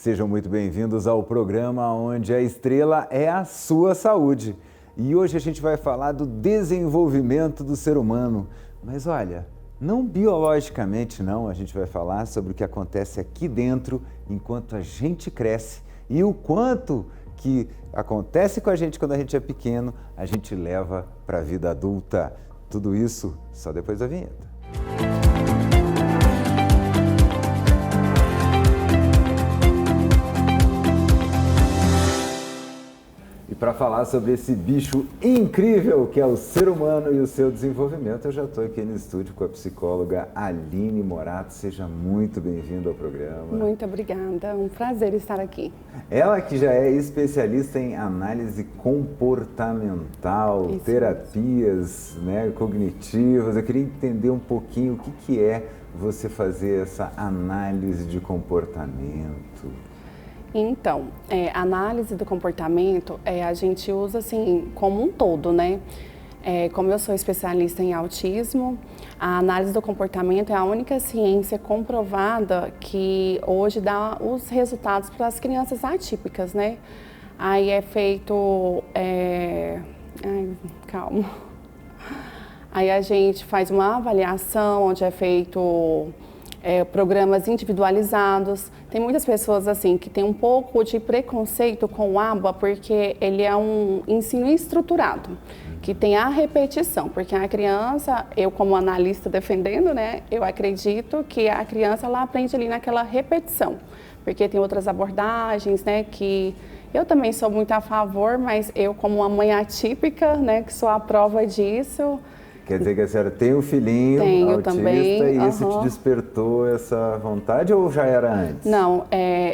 Sejam muito bem-vindos ao programa onde a estrela é a sua saúde. E hoje a gente vai falar do desenvolvimento do ser humano. Mas olha, não biologicamente não, a gente vai falar sobre o que acontece aqui dentro enquanto a gente cresce e o quanto que acontece com a gente quando a gente é pequeno, a gente leva para a vida adulta. Tudo isso só depois da vinheta. Para falar sobre esse bicho incrível que é o ser humano e o seu desenvolvimento, eu já estou aqui no estúdio com a psicóloga Aline Morato. Seja muito bem-vindo ao programa. Muito obrigada, um prazer estar aqui. Ela que já é especialista em análise comportamental, terapias, cognitivas. Eu queria entender um pouquinho o que é você fazer essa análise de comportamento. Então, análise do comportamento, a gente usa assim como um todo, né? Como eu sou especialista em autismo, a análise do comportamento é a única ciência comprovada que hoje dá os resultados para as crianças atípicas, né? Aí é feito... calma. Aí a gente faz uma avaliação onde é feito... programas individualizados. Tem muitas pessoas assim que têm um pouco de preconceito com o ABA porque ele é um ensino estruturado, que tem a repetição, porque a criança, eu como analista defendendo, né, eu acredito que a criança ela aprende ali naquela repetição, porque tem outras abordagens, né, que eu também sou muito a favor, mas eu como uma mãe atípica, né, que sou a prova disso. Quer dizer que a senhora tem um filhinho autista também. E esse te despertou essa vontade ou já era antes? Não,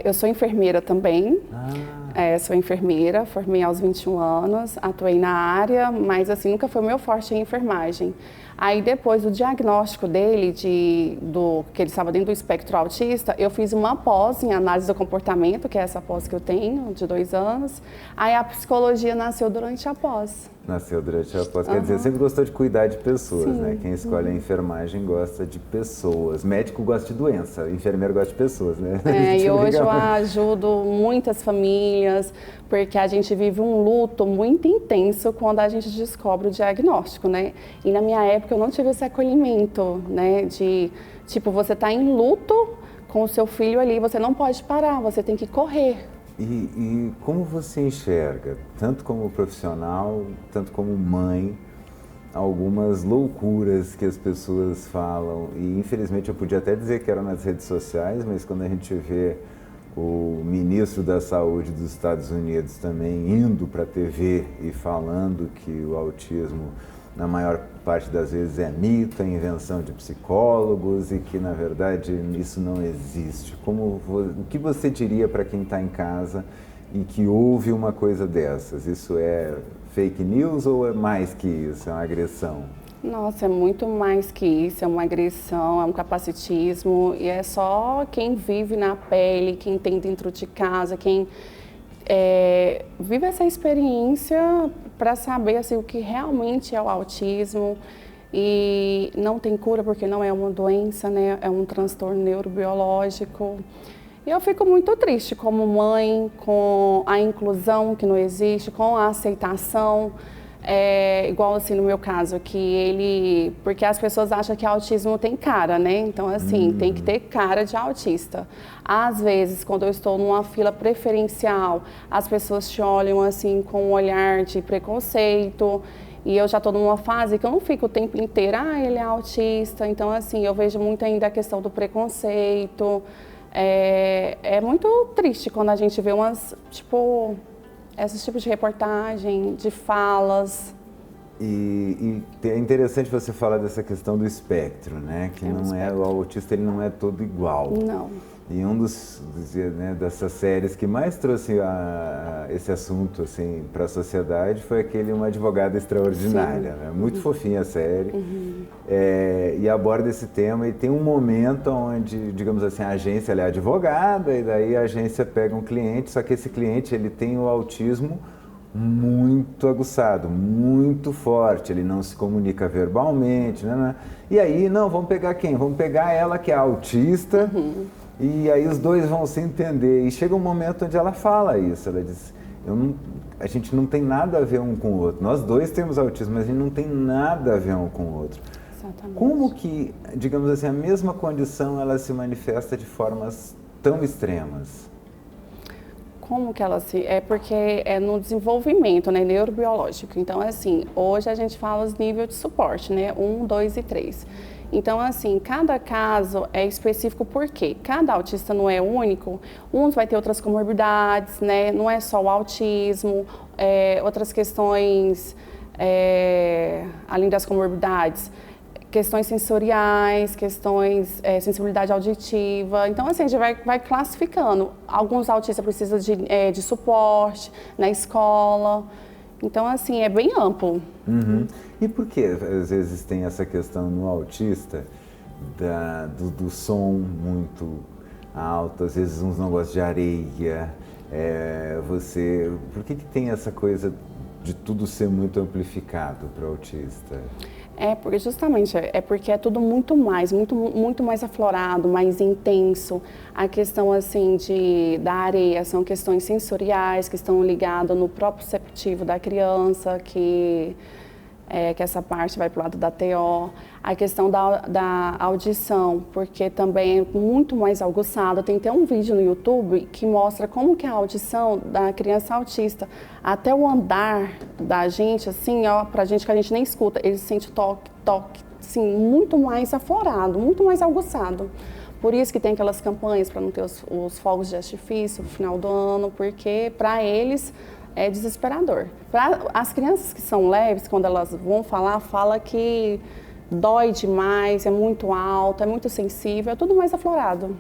eu sou enfermeira também. Sou enfermeira, formei aos 21 anos, atuei na área, mas assim, nunca foi o meu forte em enfermagem. Aí depois do diagnóstico dele, que ele estava dentro do espectro autista, eu fiz uma pós em análise do comportamento, que é essa pós que eu tenho, de 2 anos. Aí a psicologia nasceu durante a pós. Nasceu durante a pós. Quer dizer, sempre gostou de cuidar de pessoas, sim, né? Quem escolhe a enfermagem gosta de pessoas. Médico gosta de doença, enfermeiro gosta de pessoas, né? E hoje eu ajudo muitas famílias, porque a gente vive um luto muito intenso quando a gente descobre o diagnóstico, né? E na minha época eu não tive esse acolhimento, né? De, tipo, você tá em luto com o seu filho ali, você não pode parar, você tem que correr. E como você enxerga, tanto como profissional, tanto como mãe, algumas loucuras que as pessoas falam, e infelizmente eu podia até dizer que era nas redes sociais, mas quando a gente vê o ministro da Saúde dos Estados Unidos também indo para a TV e falando que o autismo, na maior parte das vezes, é mito, é invenção de psicólogos e que, na verdade, isso não existe. O que você diria para quem está em casa e que ouve uma coisa dessas? Isso é fake news ou é mais que isso? É uma agressão? Nossa, é muito mais que isso, é uma agressão, é um capacitismo e é só quem vive na pele, quem tem dentro de casa, quem vive essa experiência para saber assim, o que realmente é o autismo. E não tem cura porque não é uma doença, né? É um transtorno neurobiológico. E eu fico muito triste como mãe com a inclusão que não existe, com a aceitação. Igual assim no meu caso, porque as pessoas acham que autismo tem cara, né? Então assim, tem que ter cara de autista. Às vezes, quando eu estou numa fila preferencial, as pessoas te olham assim com um olhar de preconceito. E eu já estou numa fase que eu não fico o tempo inteiro, ele é autista. Então assim, eu vejo muito ainda a questão do preconceito. É muito triste quando a gente vê esses tipos de reportagem, de falas. E é interessante você falar dessa questão do espectro, né? Que o autista ele não é todo igual. Não. E dessas séries que mais trouxe esse assunto assim, para a sociedade foi Uma Advogada Extraordinária. Né? Muito fofinha a série. E aborda esse tema e tem um momento onde, digamos assim, a agência ela é advogada e daí a agência pega um cliente, só que esse cliente ele tem o autismo muito aguçado, muito forte, ele não se comunica verbalmente, né? E aí, vamos pegar quem? Vamos pegar ela que é autista, E aí os dois vão se entender. E chega um momento onde ela fala isso. Ela diz, a gente não tem nada a ver um com o outro. Nós dois temos autismo, mas a gente não tem nada a ver um com o outro. Exatamente. Como que, digamos assim, a mesma condição ela se manifesta de formas tão extremas? Como que ela se... É porque é no desenvolvimento, né, neurobiológico. Então, assim, hoje a gente fala os níveis de suporte, né, 1, 2 e 3. Então, assim, cada caso é específico porque cada autista não é único, uns vai ter outras comorbidades, né, não é só o autismo, outras questões, além das comorbidades, questões sensoriais, questões, sensibilidade auditiva. Então, assim, a gente vai classificando. Alguns autistas precisam de suporte na escola. Então, assim, é bem amplo. Uhum. E por que, às vezes, tem essa questão no autista do som muito alto, às vezes uns não gostam de areia, por que tem essa coisa de tudo ser muito amplificado para o autista? Porque justamente porque é tudo muito mais aflorado, mais intenso. A questão assim da areia são questões sensoriais que estão ligadas no proprioceptivo da criança, que essa parte vai para o lado da TO. A questão da audição, porque também é muito mais aguçada. Tem até um vídeo no YouTube que mostra como que é a audição da criança autista. Até o andar da gente, assim, ó, pra gente que a gente nem escuta, ele sente toque, assim, muito mais aflorado, muito mais aguçado. Por isso que tem aquelas campanhas para não ter os fogos de artifício no final do ano, porque para eles é desesperador. Para as crianças que são leves, quando elas vão falar, fala que dói demais, é muito alto, é muito sensível, é tudo mais aflorado.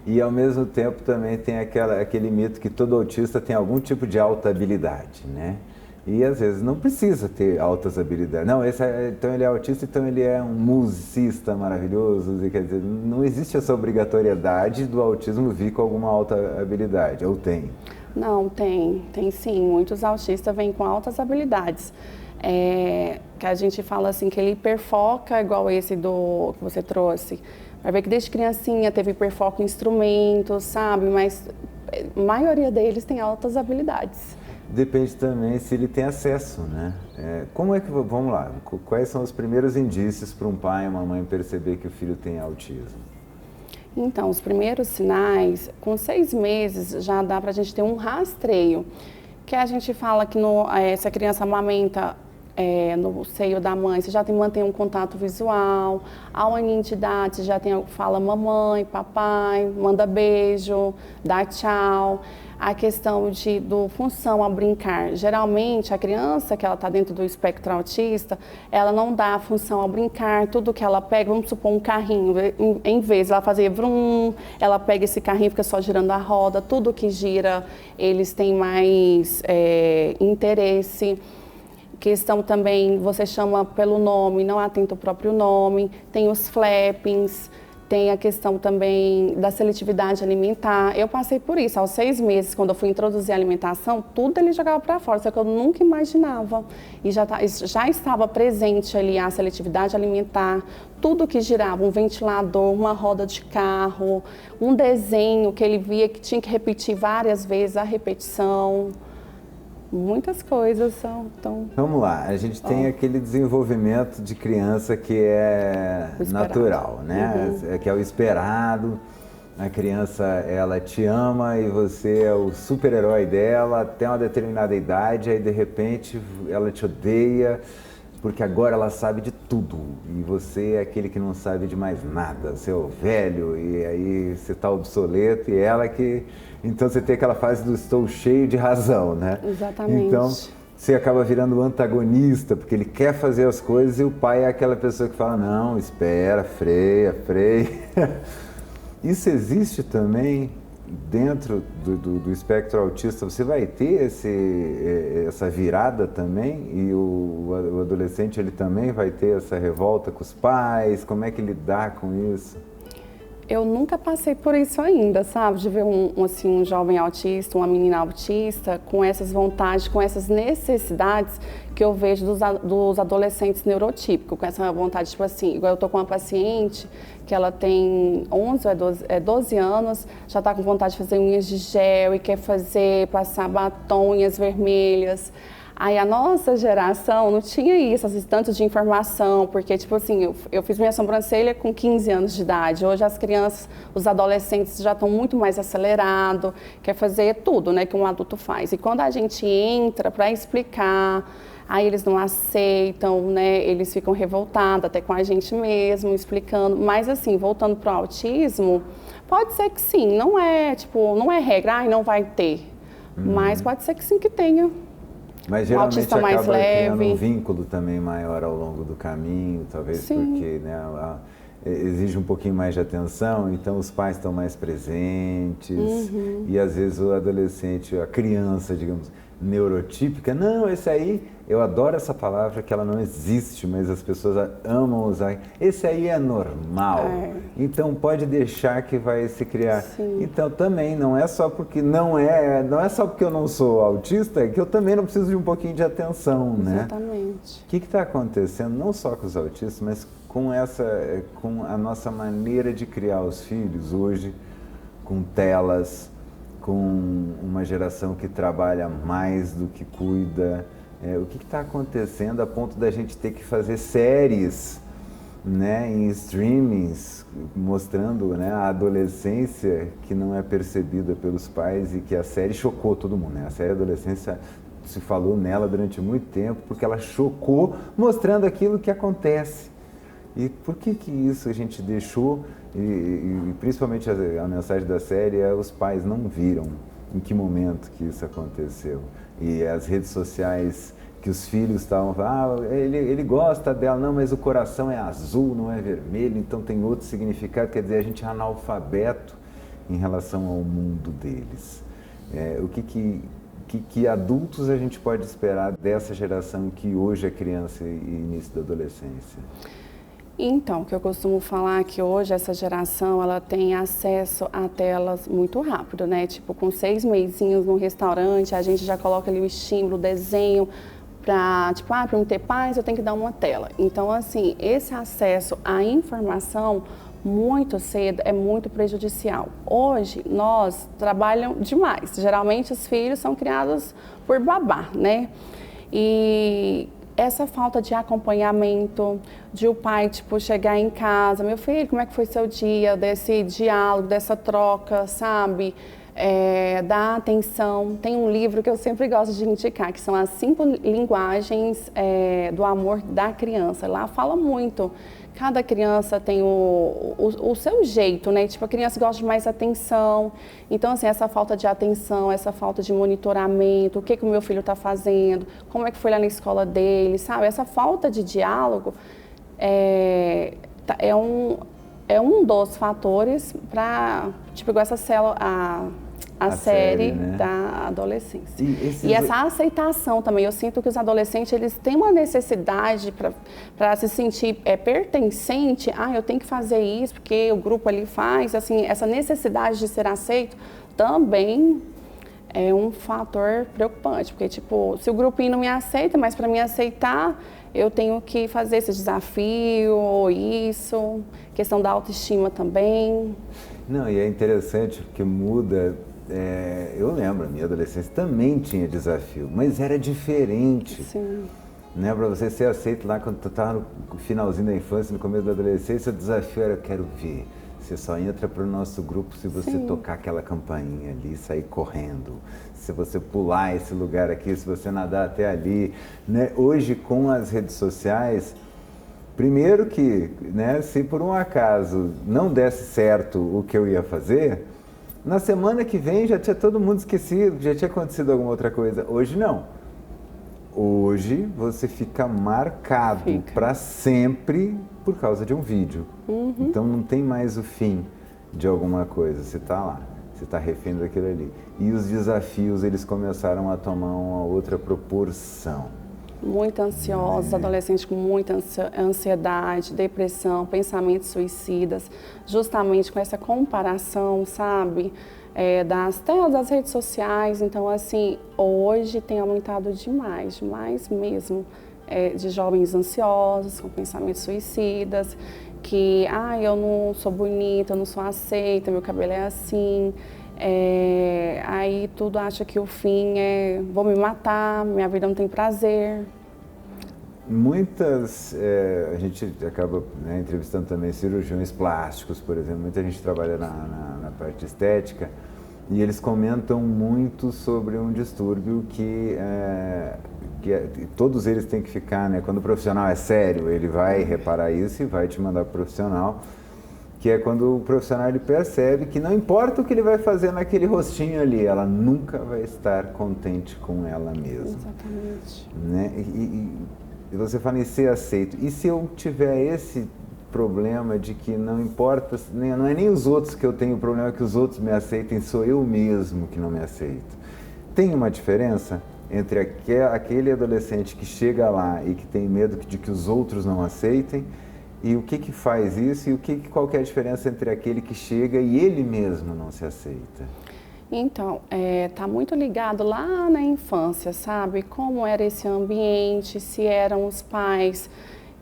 E ao mesmo tempo também tem aquele mito que todo autista tem algum tipo de alta habilidade, né? E às vezes não precisa ter altas habilidades. Não, então ele é autista, então ele é um musicista maravilhoso. Quer dizer, não existe essa obrigatoriedade do autismo vir com alguma alta habilidade, ou tem? Não, tem sim. Muitos autistas vêm com altas habilidades. Que a gente fala assim, que ele hiperfoca, igual esse que você trouxe. Vai ver que desde criancinha teve hiperfoco em instrumentos, sabe? Mas a maioria deles tem altas habilidades. Depende também se ele tem acesso, né? Como é que, vamos lá, quais são os primeiros indícios para um pai e uma mãe perceber que o filho tem autismo? Então, os primeiros sinais, com 6 meses já dá para a gente ter um rastreio, que a gente fala que se a criança amamenta no seio da mãe, você já mantém um contato visual, ao aninho de idade, você já fala mamãe, papai, manda beijo, dá tchau. A questão do função ao brincar. Geralmente, a criança que ela está dentro do espectro autista, ela não dá função ao brincar. Tudo que ela pega, vamos supor um carrinho, em vez de ela fazer vrum, ela pega esse carrinho e fica só girando a roda. Tudo que gira, eles têm mais interesse. Questão também, você chama pelo nome, não atenta o próprio nome. Tem os flappings. Tem a questão também da seletividade alimentar. Eu passei por isso. Aos 6 meses, quando eu fui introduzir a alimentação, tudo ele jogava para fora, só que eu nunca imaginava. E já estava presente ali a seletividade alimentar, tudo que girava, um ventilador, uma roda de carro, um desenho que ele via que tinha que repetir várias vezes a repetição. Muitas coisas são tão... Vamos lá, a gente tem aquele desenvolvimento de criança que é natural, né? Uhum. Que é o esperado. A criança, ela te ama e você é o super-herói dela até uma determinada idade, aí de repente ela te odeia porque agora ela sabe de tudo e você é aquele que não sabe de mais nada, você é o velho e aí você está obsoleto e ela que... Então você tem aquela fase do estou cheio de razão, né? Exatamente. Então você acaba virando o antagonista, porque ele quer fazer as coisas e o pai é aquela pessoa que fala, não, espera, freia. Isso existe também dentro do espectro autista? Você vai ter essa virada também? E o adolescente ele também vai ter essa revolta com os pais? Como é que lidar com isso? Eu nunca passei por isso ainda, sabe? De ver um jovem autista, uma menina autista, com essas vontades, com essas necessidades que eu vejo dos adolescentes neurotípicos, com essa vontade, tipo assim, igual eu tô com uma paciente que ela tem 11 ou 12 anos, já está com vontade de fazer unhas de gel e quer passar batom, unhas vermelhas. Aí a nossa geração não tinha isso, esse tanto de informação, porque, tipo assim, eu fiz minha sobrancelha com 15 anos de idade. Hoje as crianças, os adolescentes já estão muito mais acelerados, quer fazer tudo, né, que um adulto faz. E quando a gente entra para explicar, aí eles não aceitam, né, eles ficam revoltados, até com a gente mesmo, explicando. Mas, assim, voltando para o autismo, pode ser que sim, não é, tipo, não é regra, ai, não vai ter. Mas pode ser que sim que tenha. Mas geralmente acaba criando um vínculo também maior ao longo do caminho, talvez porque, né, exige um pouquinho mais de atenção, então os pais estão mais presentes e às vezes o adolescente, a criança, digamos, neurotípica, não, esse aí, eu adoro essa palavra que ela não existe, mas as pessoas amam usar, esse aí é normal, então pode deixar que vai se criar. Sim. Então também não é só porque não é só porque eu não sou autista, é que eu também não preciso de um pouquinho de atenção, né? Exatamente. O que está acontecendo, não só com os autistas, mas com a nossa maneira de criar os filhos hoje, com telas, com uma geração que trabalha mais do que cuida. O que está acontecendo a ponto da gente ter que fazer séries, né, em streamings, mostrando, né, a adolescência que não é percebida pelos pais e que a série chocou todo mundo, né? A série Adolescência se falou nela durante muito tempo porque ela chocou, mostrando aquilo que acontece. E por que isso a gente deixou, e principalmente a mensagem da série é os pais não viram em que momento que isso aconteceu. E as redes sociais que os filhos estavam falando, ele gosta dela, não, mas o coração é azul, não é vermelho, então tem outro significado, quer dizer, a gente é analfabeto em relação ao mundo deles. O que adultos a gente pode esperar dessa geração que hoje é criança e início da adolescência? Então, o que eu costumo falar é que hoje essa geração, ela tem acesso a telas muito rápido, né? Tipo, com 6 mesinhos no restaurante, a gente já coloca ali o estímulo, o desenho, para me ter paz, eu tenho que dar uma tela. Então, assim, esse acesso à informação muito cedo é muito prejudicial. Hoje, nós trabalhamos demais. Geralmente, os filhos são criados por babá, né? E essa falta de acompanhamento, de o pai, tipo, chegar em casa, meu filho, como é que foi seu dia, desse diálogo, dessa troca, sabe? Dar atenção. Tem um livro que eu sempre gosto de indicar, que são as 5 linguagens do amor da criança. Lá fala muito. Cada criança tem o seu jeito, né? Tipo, a criança gosta de mais atenção. Então, assim, essa falta de atenção, essa falta de monitoramento, o que o meu filho está fazendo, como é que foi lá na escola dele, sabe? Essa falta de diálogo é um dos fatores para, tipo, igual essa célula, a série, né, da adolescência. E essa aceitação também, eu sinto que os adolescentes, eles têm uma necessidade para se sentir pertencente, eu tenho que fazer isso, porque o grupo ali faz, assim, essa necessidade de ser aceito também é um fator preocupante, porque, tipo, se o grupinho não me aceita, mas para me aceitar, eu tenho que fazer esse desafio, ou isso, questão da autoestima também. Não, e é interessante porque muda. Eu lembro, a minha adolescência também tinha desafio, mas era diferente. Sim. Né? Para você ser aceito lá quando tu estava no finalzinho da infância, no começo da adolescência, o desafio era, quero ver. Você só entra para o nosso grupo se você tocar aquela campainha ali, sair correndo. Se você pular esse lugar aqui, se você nadar até ali. Né? Hoje, com as redes sociais, primeiro que, né, se por um acaso não desse certo o que eu ia fazer, na semana que vem já tinha todo mundo esquecido, já tinha acontecido alguma outra coisa. Hoje não. Hoje você fica marcado para sempre por causa de um vídeo. Então não tem mais o fim de alguma coisa, você está lá, você está refém daquilo ali. E os desafios, eles começaram a tomar uma outra proporção. muito ansiosos, adolescentes com muita ansiedade, depressão, pensamentos suicidas, justamente com essa comparação, sabe, das telas, das redes sociais. Então, assim, hoje tem aumentado demais mesmo, de jovens ansiosos, com pensamentos suicidas, que, eu não sou bonita, eu não sou aceita, meu cabelo é assim. Aí tudo acha que o fim é vou me matar, minha vida não tem prazer. Muitas, a gente acaba, né, entrevistando também cirurgiões plásticos, por exemplo, muita gente trabalha na parte estética e eles comentam muito sobre um distúrbio que todos eles têm que ficar, né, quando o profissional é sério, ele vai reparar isso e vai te mandar para o profissional, que é quando o profissional ele percebe que não importa o que ele vai fazer naquele rostinho ali, ela nunca vai estar contente com ela mesma. Exatamente. Né? E você fala em ser aceito. E se eu tiver esse problema de que não importa, não é nem os outros que eu tenho, o problema é que os outros me aceitem, sou eu mesmo que não me aceito. Tem uma diferença entre aquele adolescente que chega lá e que tem medo de que os outros não aceitem, e o que faz isso e qual que é a diferença entre aquele que chega e ele mesmo não se aceita? Então, tá muito ligado lá na infância, sabe? Como era esse ambiente, se eram os pais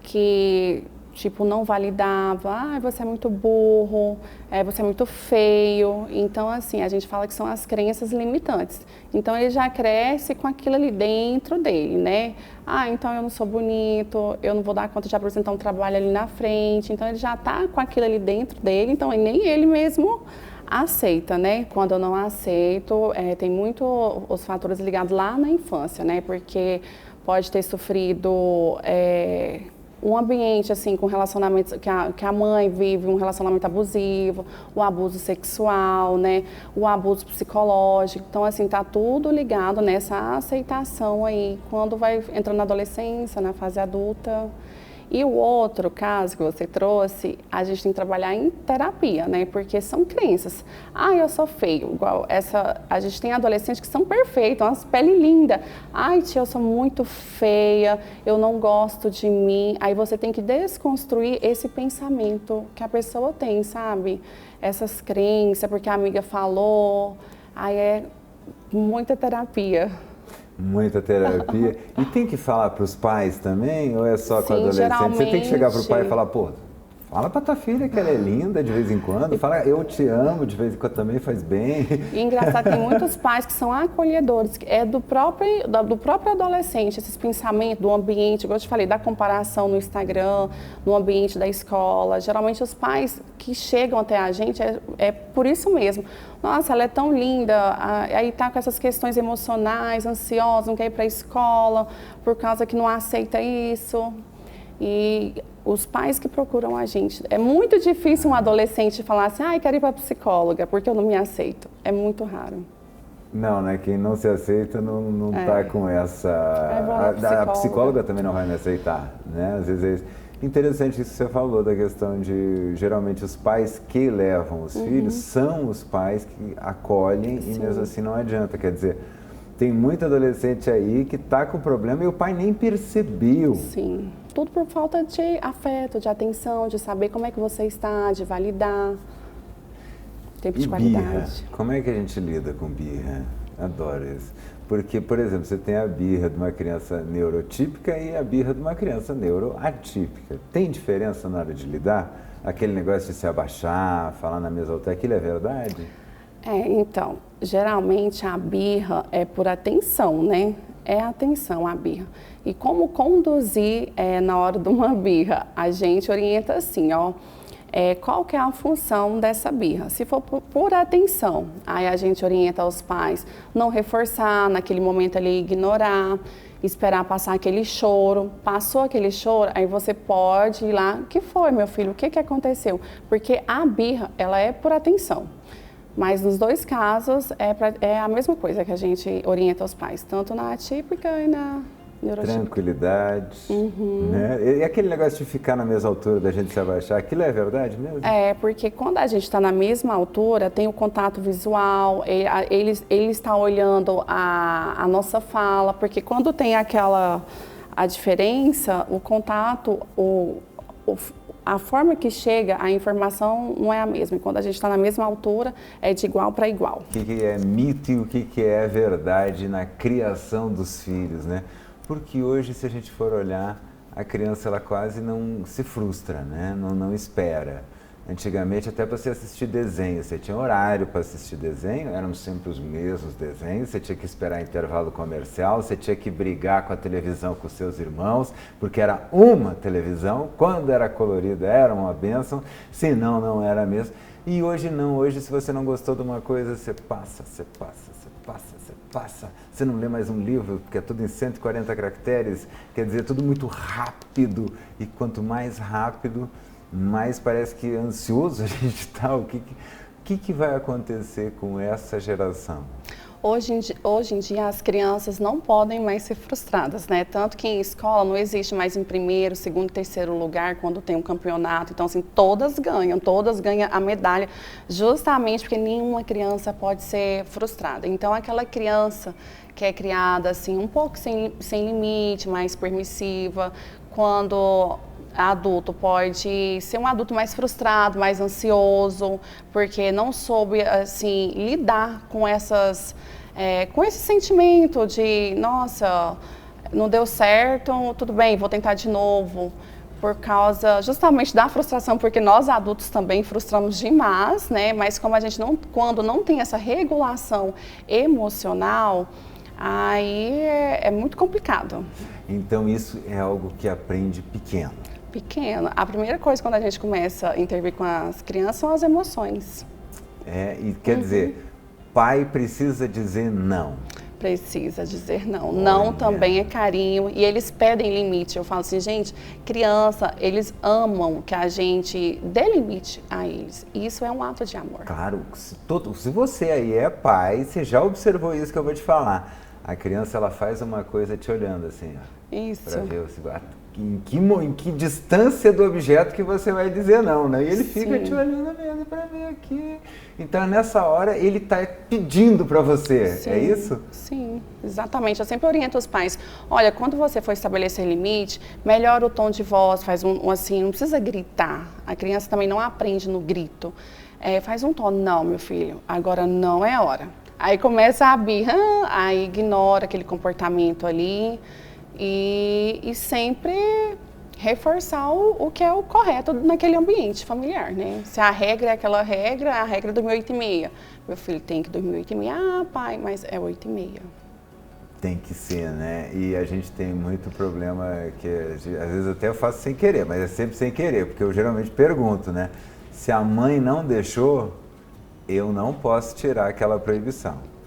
que, tipo, não validavam, você é muito burro, você é muito feio. Então, assim, a gente fala que são as crenças limitantes. Então, ele já cresce com aquilo ali dentro dele, né? Então eu não sou bonito, eu não vou dar conta de apresentar um trabalho ali na frente. Então, ele já tá com aquilo ali dentro dele, então nem ele mesmo aceita, né? Quando eu não aceito, tem muito os fatores ligados lá na infância, né? Porque pode ter sofrido um ambiente, assim, com relacionamentos, que a mãe vive um relacionamento abusivo, o abuso sexual, né? O abuso psicológico. Então, assim, tá tudo ligado nessa aceitação aí, quando vai entrando na adolescência, na fase adulta. E o outro caso que você trouxe, a gente tem que trabalhar em terapia, né? Porque são crenças. Eu sou feio, igual a gente tem adolescentes que são perfeitos, umas pele linda. Tia, eu sou muito feia, eu não gosto de mim. Aí você tem que desconstruir esse pensamento que a pessoa tem, sabe? Essas crenças, porque a amiga falou. Aí é muita terapia. Muita terapia. E tem que falar para os pais também? Ou é só com adolescente? Geralmente... Você tem que chegar para o pai e falar, pô, fala para tua filha que ela é linda de vez em quando. Fala, eu te amo de vez em quando também, faz bem. E engraçado, tem muitos pais que são acolhedores, do próprio adolescente, esses pensamentos do ambiente, igual eu te falei, da comparação no Instagram, no ambiente da escola. Geralmente os pais que chegam até a gente é por isso mesmo. Nossa, ela é tão linda, aí tá com essas questões emocionais, ansiosa, não quer ir para a escola, por causa que não aceita isso. E os pais que procuram a gente, é muito difícil um adolescente falar assim, quero ir para a psicóloga, porque eu não me aceito. É muito raro. Não, né? Quem não se aceita não tá com essa... A psicóloga também não vai me aceitar, né? Às vezes interessante isso que você falou, da questão de, geralmente, os pais que levam os filhos são os pais que acolhem. Sim. E mesmo assim não adianta, quer dizer, tem muito adolescente aí que tá com problema e o pai nem percebeu. Sim, tudo por falta de afeto, de atenção, de saber como é que você está, de validar, tempo de qualidade. Birra, como é que a gente lida com birra? Adoro isso. Porque, por exemplo, você tem a birra de uma criança neurotípica e a birra de uma criança neuroatípica. Tem diferença na hora de lidar? Aquele negócio de se abaixar, falar na mesa alta, aquilo é verdade? Então, geralmente a birra é por atenção, né? É atenção a birra. E como conduzir na hora de uma birra? A gente orienta assim, qual que é a função dessa birra? Se for por atenção, aí a gente orienta os pais não reforçar, naquele momento ali ignorar, esperar passar aquele choro. Passou aquele choro, aí você pode ir lá, o que foi, meu filho? O que aconteceu? Porque a birra, ela é por atenção. Mas nos dois casos é a mesma coisa que a gente orienta os pais, tanto na atípica e na neurotípica. Tranquilidade, né? E aquele negócio de ficar na mesma altura, da gente se abaixar, aquilo é verdade mesmo? Porque quando a gente está na mesma altura, tem o contato visual, ele está olhando a nossa fala, porque quando tem A diferença, o contato, a forma que chega, a informação não é a mesma. E quando a gente está na mesma altura, é de igual para igual. O que é mito e o que é verdade na criação dos filhos, né? Porque hoje, se a gente for olhar, a criança ela quase não se frustra, né? Não espera. Antigamente, até para você assistir desenho, você tinha horário para assistir desenho, eram sempre os mesmos desenhos, você tinha que esperar intervalo comercial, você tinha que brigar com a televisão com seus irmãos, porque era uma televisão, quando era colorida era uma bênção, se não, não era mesmo. E hoje não, hoje se você não gostou de uma coisa, você passa, você não lê mais um livro, porque é tudo em 140 caracteres, quer dizer, tudo muito rápido, e quanto mais rápido, mais parece que ansioso a gente está. O que vai acontecer com essa geração? Hoje em dia as crianças não podem mais ser frustradas, né? Tanto que em escola não existe mais em primeiro, segundo, terceiro lugar quando tem um campeonato. Então, assim, todas ganham a medalha, justamente porque nenhuma criança pode ser frustrada. Então, aquela criança que é criada, assim, um pouco sem limite, mais permissiva, quando adulto pode ser um adulto mais frustrado, mais ansioso, porque não soube assim lidar com com esse sentimento de nossa, não deu certo, tudo bem, vou tentar de novo, por causa justamente da frustração, porque nós adultos também frustramos demais, né? Mas como a gente quando não tem essa regulação emocional, aí é muito complicado. Então isso é algo que aprende pequeno. Pequeno. A primeira coisa quando a gente começa a intervir com as crianças são as emoções. E quer dizer, pai precisa dizer não. Precisa dizer não. Não também é carinho e eles pedem limite. Eu falo assim, gente, criança, eles amam que a gente dê limite a eles. Isso é um ato de amor. Claro, se você aí é pai, você já observou isso que eu vou te falar. A criança, ela faz uma coisa te olhando assim, ó. Isso. Pra ver em que distância do objeto que você vai dizer não, né? E ele fica te olhando mesmo para ver aqui. Então, nessa hora, ele está pedindo para você, Sim, é isso? Sim, exatamente. Eu sempre oriento os pais, olha, quando você for estabelecer limite, melhora o tom de voz, faz assim, não precisa gritar. A criança também não aprende no grito. Faz um tom, não, meu filho, agora não é hora. Aí começa a birra, aí ignora aquele comportamento ali. E sempre reforçar o que é o correto naquele ambiente familiar, né? Se a regra é aquela regra, a regra é dormir 8h30. Meu filho tem que dormir 8h30. Ah, pai, mas é 8h30. Tem que ser, né? E a gente tem muito problema que às vezes até eu faço sem querer, mas é sempre sem querer, porque eu geralmente pergunto, né? Se a mãe não deixou, eu não posso tirar aquela proibição.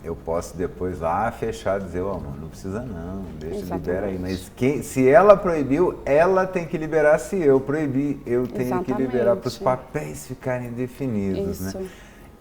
Eu posso depois lá fechar e dizer, amor, não precisa não, deixa, libera aí. Mas se ela proibiu, ela tem que liberar. Se eu proibir, eu tenho que liberar para os papéis ficarem definidos, né?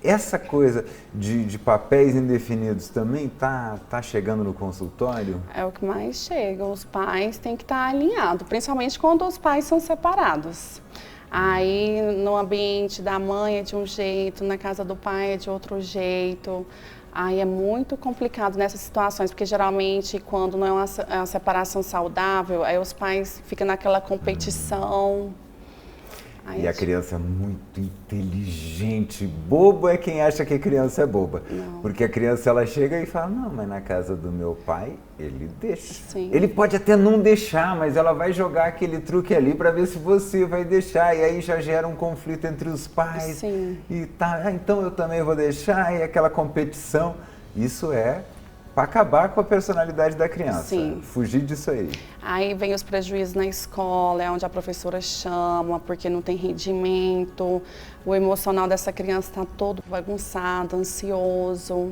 Essa coisa de papéis indefinidos também tá chegando no consultório? É o que mais chega. Os pais têm que estar alinhados, principalmente quando os pais são separados. Aí no ambiente da mãe é de um jeito, na casa do pai é de outro jeito. Aí é muito complicado nessas situações, porque geralmente quando não é uma separação saudável, aí os pais ficam naquela competição. E a criança é muito inteligente. Bobo é quem acha que a criança é boba. Não. Porque a criança ela chega e fala, não, mas na casa do meu pai, ele deixa. Sim. Ele pode até não deixar, mas ela vai jogar aquele truque ali para ver se você vai deixar. E aí já gera um conflito entre os pais. Sim. E tá, então eu também vou deixar. E aquela competição. Isso é para acabar com a personalidade da criança. Sim. Fugir disso aí. Aí vem os prejuízos na escola, é onde a professora chama, porque não tem rendimento. O emocional dessa criança está todo bagunçado, ansioso.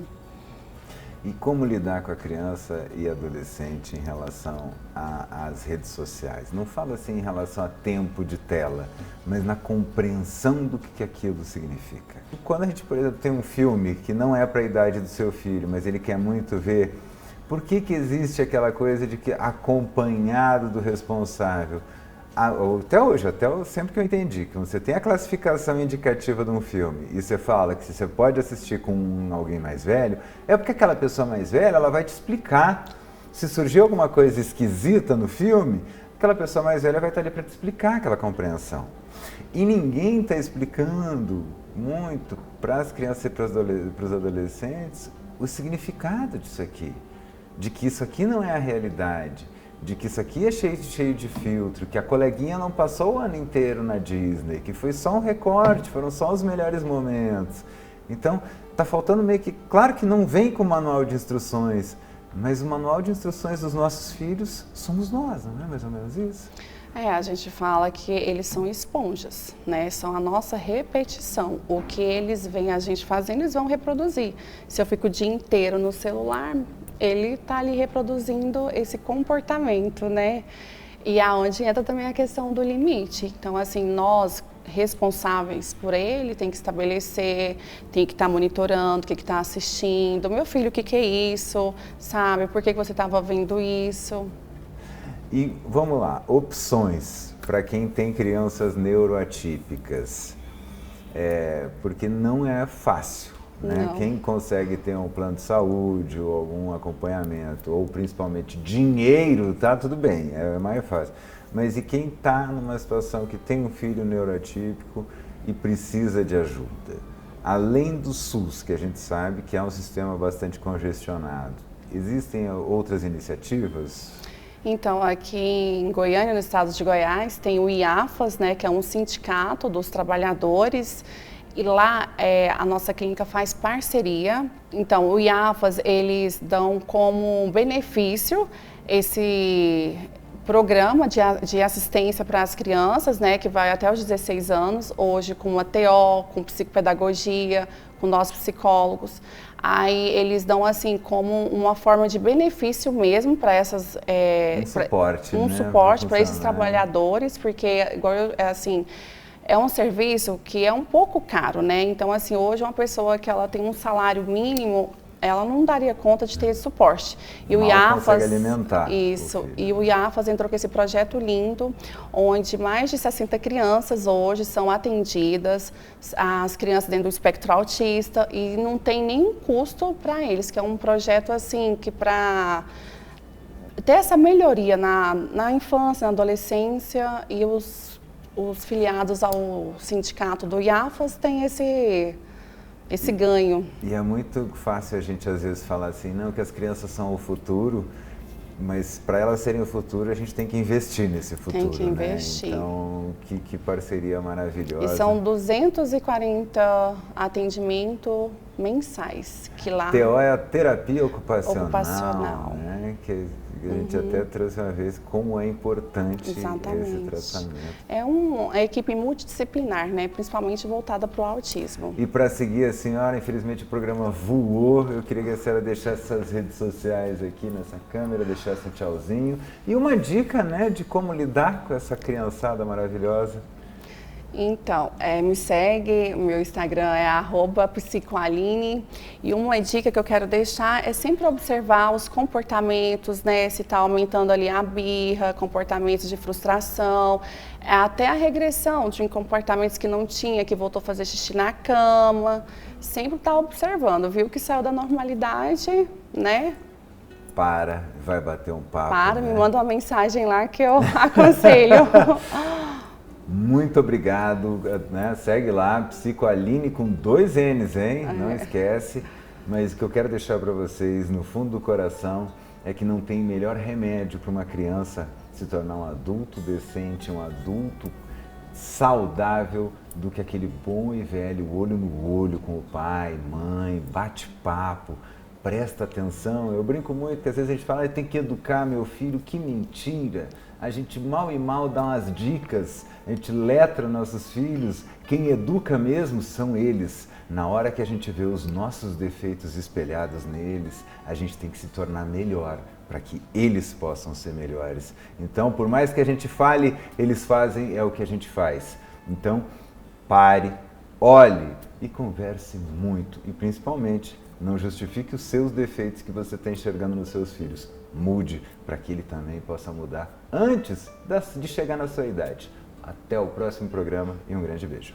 E como lidar com a criança e adolescente em relação às redes sociais? Não falo assim em relação a tempo de tela, mas na compreensão do que aquilo significa. Quando a gente, por exemplo, tem um filme que não é para a idade do seu filho, mas ele quer muito ver, por que existe aquela coisa de que acompanhado do responsável? Até hoje, sempre que eu entendi, que você tem a classificação indicativa de um filme e você fala que você pode assistir com alguém mais velho, é porque aquela pessoa mais velha ela vai te explicar Se surgir alguma coisa esquisita no filme, aquela pessoa mais velha vai estar ali para te explicar aquela compreensão. E ninguém está explicando muito para as crianças e para os adolescentes o significado disso aqui. De que isso aqui não é a realidade, de que isso aqui é cheio de filtro, que a coleguinha não passou o ano inteiro na Disney, que foi só um recorte, foram só os melhores momentos. Então, está faltando meio que... Claro que não vem com manual de instruções, mas o manual de instruções dos nossos filhos somos nós, não é mais ou menos isso? A gente fala que eles são esponjas, né? São a nossa repetição. O que eles veem a gente fazendo, eles vão reproduzir. Se eu fico o dia inteiro no celular, ele está ali reproduzindo esse comportamento, né? E aonde entra também a questão do limite. Então, assim, nós responsáveis por ele tem que estabelecer, tem que estar monitorando, o que está assistindo. Meu filho, o que é isso? Sabe? Por que você estava vendo isso? E vamos lá, opções para quem tem crianças neuroatípicas, porque não é fácil, né? Quem consegue ter um plano de saúde ou algum acompanhamento, ou principalmente dinheiro, tá tudo bem, é mais fácil. Mas e quem está numa situação que tem um filho neuroatípico e precisa de ajuda? Além do SUS, que a gente sabe que é um sistema bastante congestionado, existem outras iniciativas? Então, aqui em Goiânia, no estado de Goiás, tem o IAFAS, né, que é um sindicato dos trabalhadores, e lá a nossa clínica faz parceria. Então, o IAFAS, eles dão como benefício esse programa de assistência para as crianças, né, que vai até os 16 anos, hoje com a TO, com psicopedagogia, com nós psicólogos. Aí eles dão assim como uma forma de benefício mesmo para essas um suporte para esses trabalhadores, porque igual assim é um serviço que é um pouco caro, né? Então assim hoje uma pessoa que ela tem um salário mínimo, ela não daria conta de ter esse suporte. E o IAFAS, alimentar isso, e o IAFAS entrou com esse projeto lindo, onde mais de 60 crianças hoje são atendidas, as crianças dentro do espectro autista, e não tem nenhum custo para eles, que é um projeto assim, que para ter essa melhoria na infância, na adolescência, e os filiados ao sindicato do IAFAS têm esse ganho. E é muito fácil a gente às vezes falar assim, não, que as crianças são o futuro, mas para elas serem o futuro a gente tem que investir nesse futuro, tem que investir. Né? Então, que parceria maravilhosa. E são 240 atendimentos mensais, que lá... TO é a terapia ocupacional. Né? Que a gente até trouxe uma vez como é importante esse tratamento. É uma equipe multidisciplinar, né? Principalmente voltada para o autismo. E para seguir a senhora, infelizmente o programa voou, eu queria que a senhora deixasse suas redes sociais aqui nessa câmera, deixasse um tchauzinho. E uma dica, né, de como lidar com essa criançada maravilhosa. Então, me segue, o meu Instagram é @psicoaline, e uma dica que eu quero deixar é sempre observar os comportamentos, né, se está aumentando ali a birra, comportamentos de frustração, até a regressão de comportamentos que não tinha, que voltou a fazer xixi na cama, sempre está observando, viu que saiu da normalidade, né? Vai bater um papo, né? Me manda uma mensagem lá que eu aconselho. Muito obrigado, né? Segue lá, Psicoaline com 2 N's, hein? Não esquece. Mas o que eu quero deixar para vocês, no fundo do coração, é que não tem melhor remédio para uma criança se tornar um adulto decente, um adulto saudável, do que aquele bom e velho olho no olho com o pai, mãe, bate-papo, presta atenção. Eu brinco muito que às vezes a gente fala, tem que educar meu filho, que mentira. A gente mal e mal dá umas dicas, a gente letra nossos filhos, quem educa mesmo são eles. Na hora que a gente vê os nossos defeitos espelhados neles, a gente tem que se tornar melhor para que eles possam ser melhores. Então, por mais que a gente fale, eles fazem, é o que a gente faz. Então, pare, olhe e converse muito e principalmente não justifique os seus defeitos que você está enxergando nos seus filhos. Mude para que ele também possa mudar antes de chegar na sua idade. Até o próximo programa e um grande beijo.